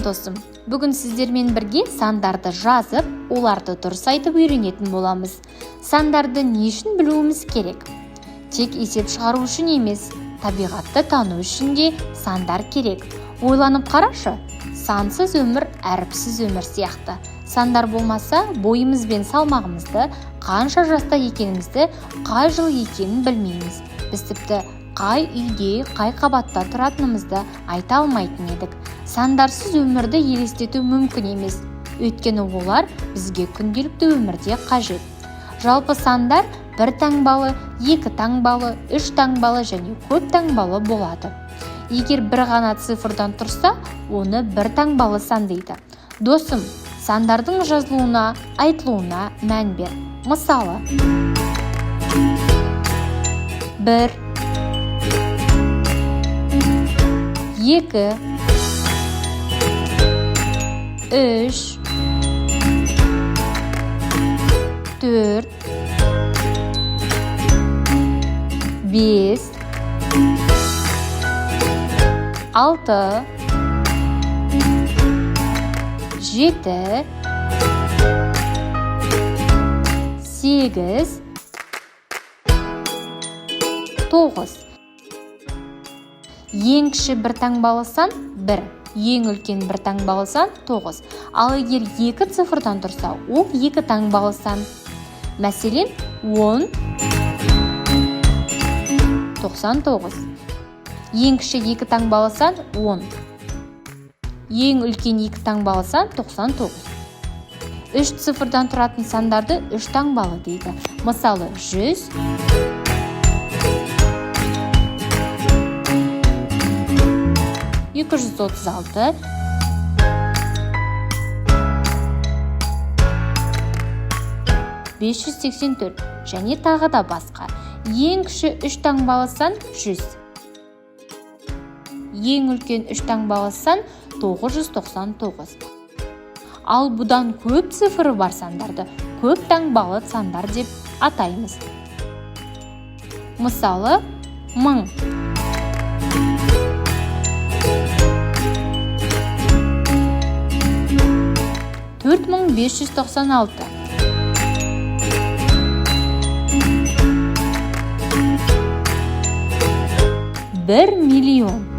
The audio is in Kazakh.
досым, бүгін сіздермен бірге сандарды жазып, оларды дұрыс айтып үйренетін боламыз. Сандарды не үшін білуіміз керек? Тек есеп шығару үшін емес, табиғатты тану үшін де сандар керек. Ойланып қарашы, сансыз өмір әріпсіз өмір сияқты. Сандар болмаса, бойымыз бен салмағымызды, қанша жаста екенімізді, қай жыл екенін білмейміз. Біз тіпті қай үйде, қай қабатта тұратынымызды айта алмайтын едік. Сандарсыз өмірді елестету мүмкін емес. Өйткені олар бізге күнделікті өмірде қажет. Жалпы сандар бір таңбалы, екі таңбалы, үш таңбалы және көп таңбалы болады. Егер бір ғана цифрдан тұрса, оны бір таңбалы сан дейді. Досым, сандардың жазылуына, айтылуына мән бер. Мысалы, 1, 2, 3, 4, 5, 6, 7, 8, 9. Ең кіші бір таңбалы сан 1, ең үлкен бір таңбалы сан 9. Ал егер екі цифрдан тұрса, ол екі таңбалы сан. Мәселен, 10, 99. Ең кіші екі таңбалы сан 10. Ең үлкен екі таңбалы сан 99. 3 цифрдан тұратын сандарды 3 таңбалы дейді. Мысалы, 100, 236, 584 және тағы да басқа. Ең кіші 3 таңбалы сан 100. Ең үлкен 3 таңбалы сан 999. Ал бұдан көп цифры бар сандарды көп таңбалы сандар деп атаймыз. Мысалы, 1000, 4596, 1 миллион.